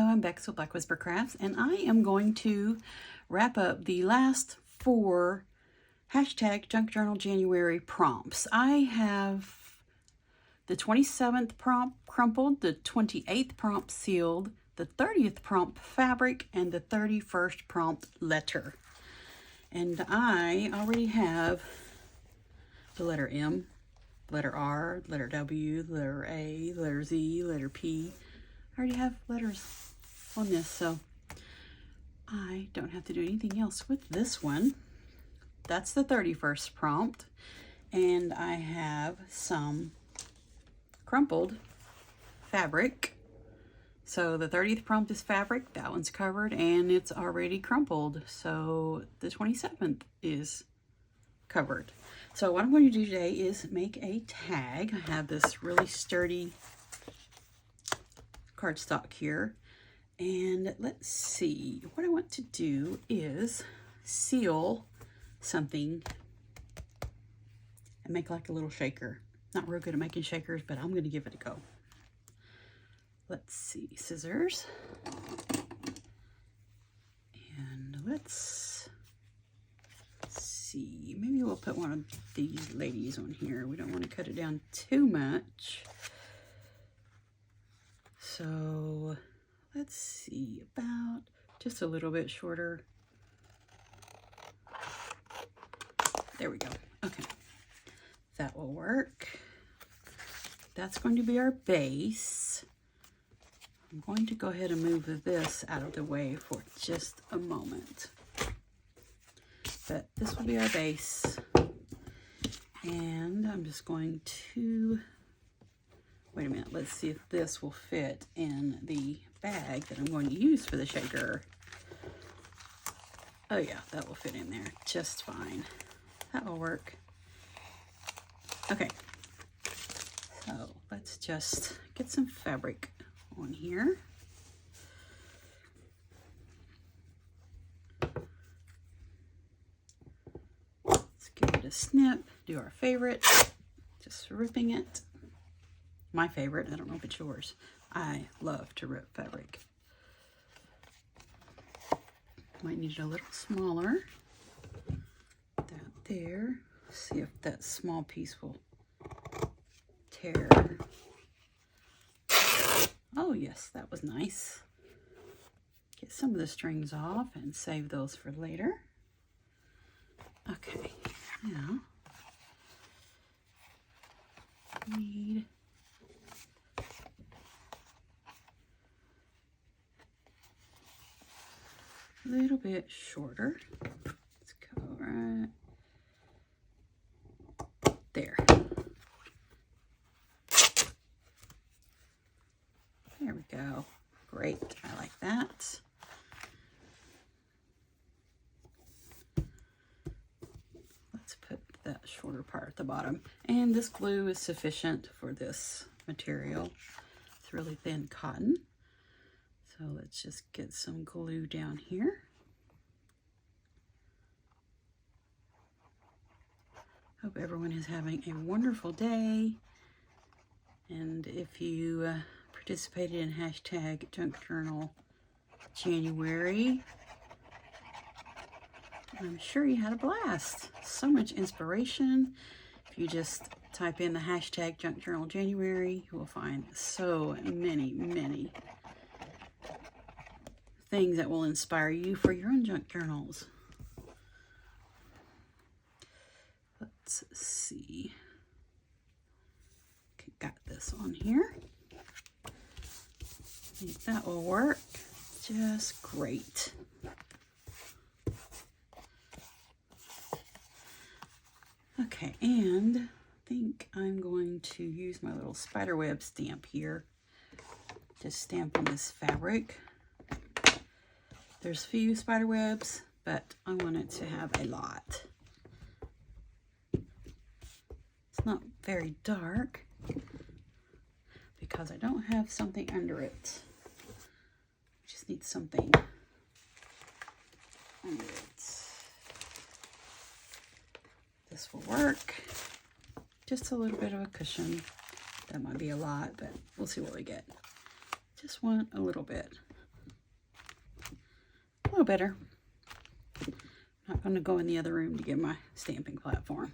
I'm Bex with Black Whisper Crafts, and I am going to wrap up the last 4 hashtag Junk Journal January prompts. I have the 27th prompt crumpled, the 28th prompt sealed, the 30th prompt fabric, and the 31st prompt letter. And I already have the letter M, letter R, letter W, letter A, letter Z, letter P. I already have letters on this, so I don't have to do anything else with this one. That's the 31st prompt, and I have some crumpled fabric. So the 30th prompt is fabric, that one's covered, and it's already crumpled. So the 27th is covered. So what I'm going to do today is make a tag. I have this really sturdy cardstock here, and let's see, what I want to do is seal something and make like a little shaker. Not real good at making shakers, but I'm going to give it a go. Let's see, scissors, and let's see, maybe we'll put one of these ladies on here. We don't want to cut it down too much. So let's see, about just a little bit shorter. There we go. Okay, that will work. That's going to be our base. I'm going to go ahead and move this out of the way for just a moment. But this will be our base. And I'm just going to, wait a minute, let's see if this will fit in the bag that I'm going to use for the shaker. Oh yeah, that will fit in there just fine. That will work. Okay, so let's just get some fabric on here. Let's give it a snip, do our favorite, just ripping it. My favorite, I don't know if it's yours. I love to rip fabric. Might need it a little smaller. That there. See if that small piece will tear. Oh yes, that was nice. Get some of the strings off and save those for later. Okay, now need a little bit shorter. Let's go right there. There we go. Great. I like that. Let's put that shorter part at the bottom. And this glue is sufficient for this material. It's really thin cotton. So let's just get some glue down here. Hope everyone is having a wonderful day. And if you participated in hashtag Junk Journal January, I'm sure you had a blast. So much inspiration. If you just type in the hashtag Junk Journal January, you will find so many things that will inspire you for your own junk journals. Let's see. Okay, got this on here. I think that will work just great. Okay, and I think I'm going to use my little spiderweb stamp here to stamp on this fabric. There's few spider webs, but I want it to have a lot. It's not very dark because I don't have something under it. Just need something under it. This will work. Just a little bit of a cushion. That might be a lot, but we'll see what we get. Just want a little bit. little better. I'm not going to go in the other room to get my stamping platform.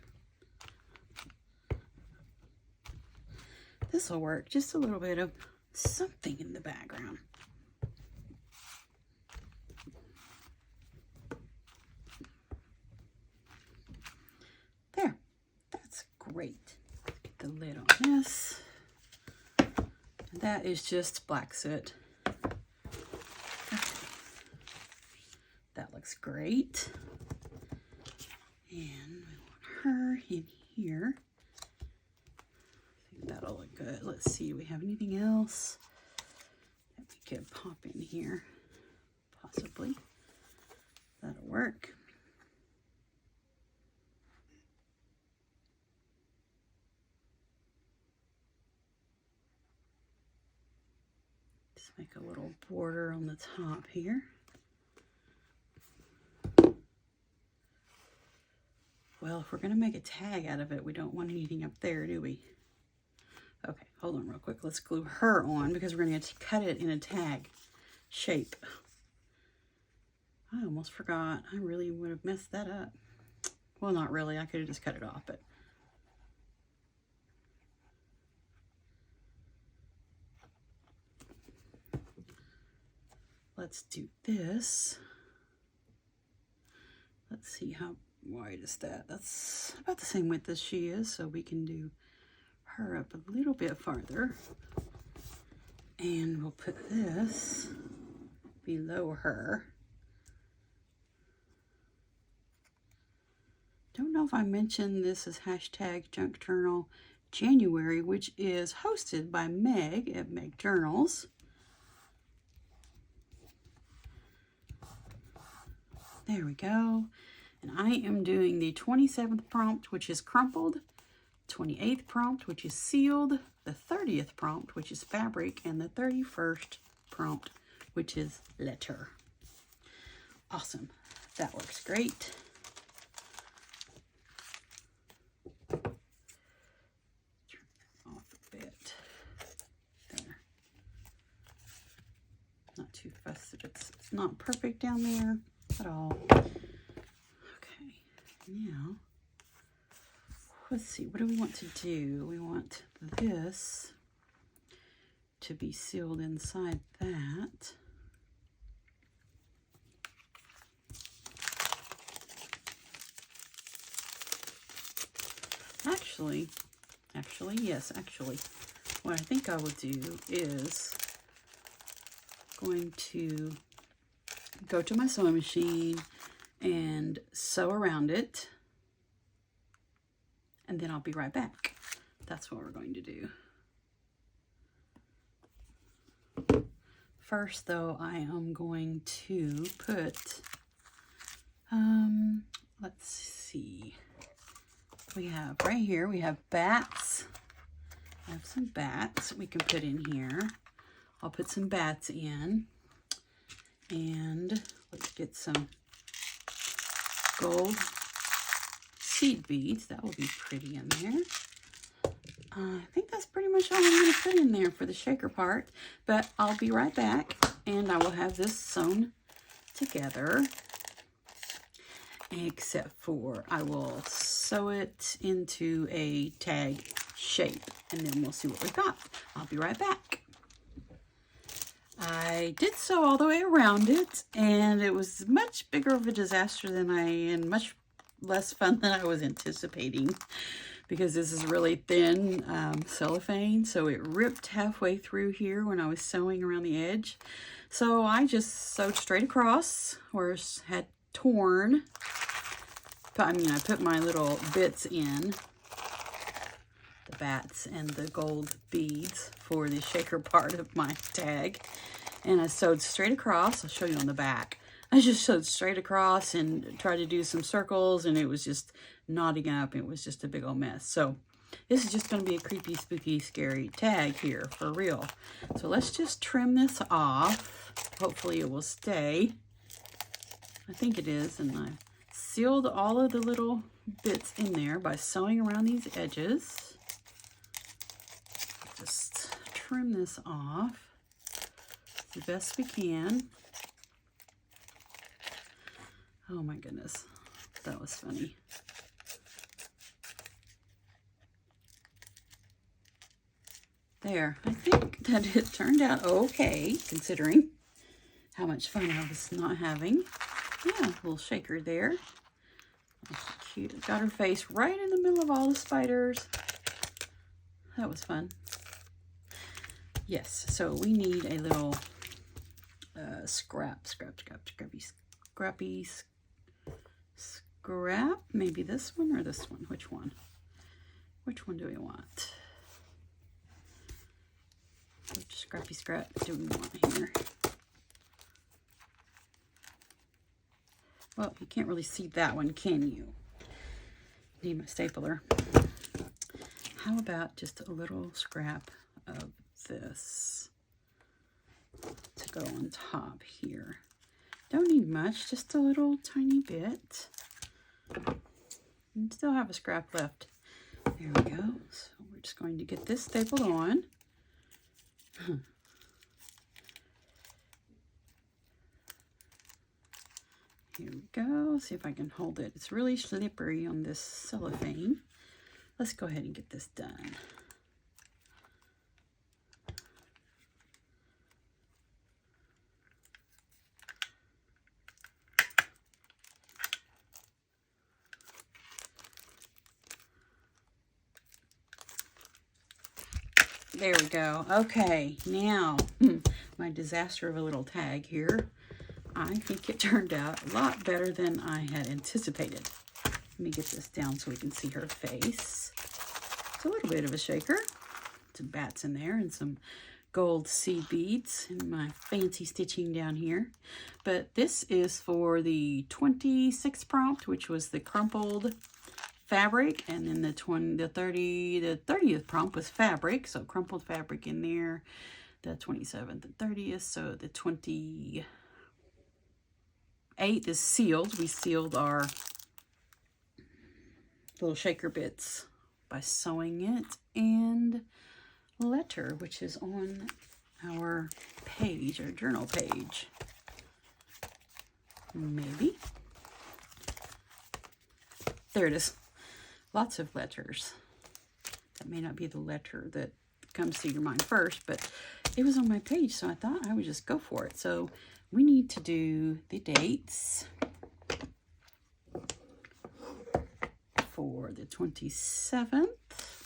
This will work. Just a little bit of something in the background. There. That's great. Let's get the lid on this. And that is just black soot. Okay. That looks great. And we want her in here. I think that'll look good. Let's see, do we have anything else that we could pop in here? Possibly. That'll work. Just make a little border on the top here. Well, if we're going to make a tag out of it, we don't want anything up there, do we? Okay, hold on real quick. Let's glue her on because we're going to cut it in a tag shape. I almost forgot. I really would have messed that up. Well, not really. I could have just cut it off, but... Let's do this. Let's see how wide is that. That's about the same width as she is, so we can do her up a little bit farther. And we'll put this below her. Don't know if I mentioned this is hashtag Junk Journal January, which is hosted by Meg at Meg Journals. There we go. And I am doing the 27th prompt, which is crumpled, 28th prompt, which is sealed, the 30th prompt, which is fabric, and the 31st prompt, which is letter. Awesome. That works great. Turn that off a bit. There. Not too fussed that it's not perfect down there at all. Okay, now let's see, what do we want to do? We want this to be sealed inside that. Actually, what I think I will do is going to go to my sewing machine and sew around it, and then I'll be right back. That's what we're going to do. First though, I am going to put, let's see, we have right here, we have bats. I have some bats we can put in here. I'll put some bats in. And let's get some gold seed beads. That will be pretty in there. I think that's pretty much all I'm going to put in there for the shaker part. But I'll be right back, and I will have this sewn together. Except for I will sew it into a tag shape, and then we'll see what we got. I'll be right back. I did sew all the way around it, and it was much bigger of a disaster than and much less fun than I was anticipating, because this is really thin cellophane, so it ripped halfway through here when I was sewing around the edge. So I just sewed straight across where it had torn. But I mean, I put my little bits in, the bats and the gold beads for the shaker part of my tag. And I sewed straight across. I'll show you on the back. I just sewed straight across and tried to do some circles, and it was just knotting up. It was just a big old mess. So this is just going to be a creepy, spooky, scary tag here for real. So let's just trim this off. Hopefully it will stay. I think it is. And I sealed all of the little bits in there by sewing around these edges. Just trim this off the best we can. Oh my goodness, that was funny. There, I think that it turned out okay, considering how much fun I was not having. Yeah, a little shaker there. That's cute. Got her face right in the middle of all the spiders. That was fun. Yes, so we need a little scrap. Maybe this one or this one? Which one? Which one do we want? Which scrappy scrap do we want here? Well, you can't really see that one, can you? Need my stapler. How about just a little scrap of this to go on top here? Don't need much, just a little tiny bit. And still have a scrap left. There we go. So we're just going to get this stapled on. Here we go. See if I can hold it. It's really slippery on this cellophane. Let's go ahead and get this done. There we go. Okay, now my disaster of a little tag here. I think it turned out a lot better than I had anticipated. Let me get this down so we can see her face. It's a little bit of a shaker. Some bats in there and some gold seed beads and my fancy stitching down here. But this is for the 26th prompt, which was the crumpled fabric, and then the 30th prompt was fabric, so crumpled fabric in there. The 27th and 30th, so the 28th is sealed. We sealed our little shaker bits by sewing it, and letter, which is on our page, our journal page. Maybe. There it is. Lots of letters. That may not be the letter that comes to your mind first, but it was on my page, so I thought I would just go for it. So we need to do the dates for the 27th.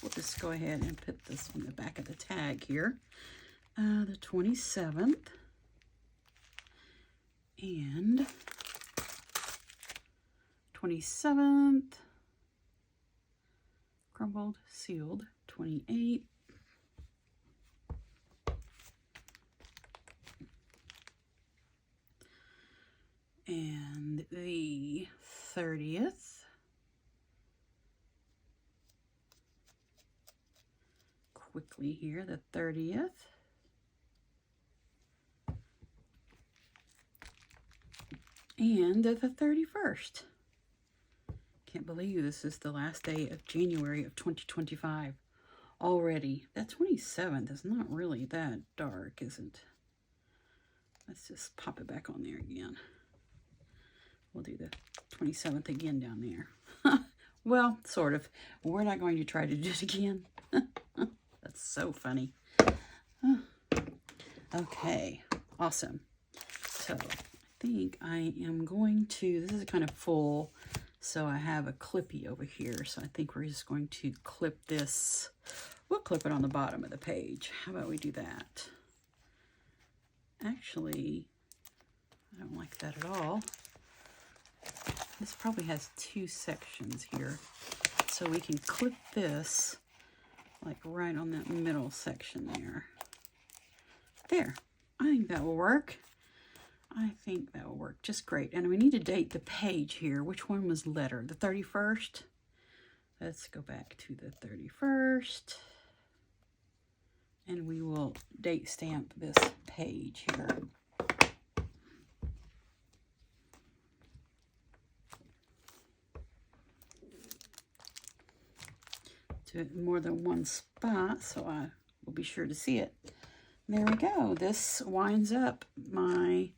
We'll just go ahead and put this on the back of the tag here. The 27th and 27th, crumpled, sealed, 28th, and the 30th, quickly here, the 30th, and the 31st. Can't believe this is the last day of January of 2025 already. That 27th is not really that dark, is it? Let's just pop it back on there again. We'll do the 27th again down there. Well, sort of. We're not going to try to do it again. That's so funny. Okay, awesome. So I think I am going to, this is kind of full, so I have a clippy over here. So I think we're just going to clip this. We'll clip it on the bottom of the page. How about we do that? Actually, I don't like that at all. This probably has two sections here. So we can clip this like right on that middle section there. There. I think that will work. I think that will work just great. And we need to date the page here. Which one was letter? The 31st? Let's go back to the 31st. And we will date stamp this page here. Do it in more than one spot, so I will be sure to see it. There we go. This winds up my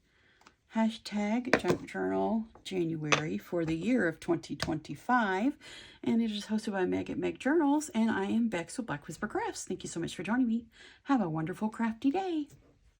hashtag Junk Journal January for the year of 2025. And it is hosted by Meg at Meg Journals. And I am Bex with Black Whisper Crafts. Thank you so much for joining me. Have a wonderful crafty day.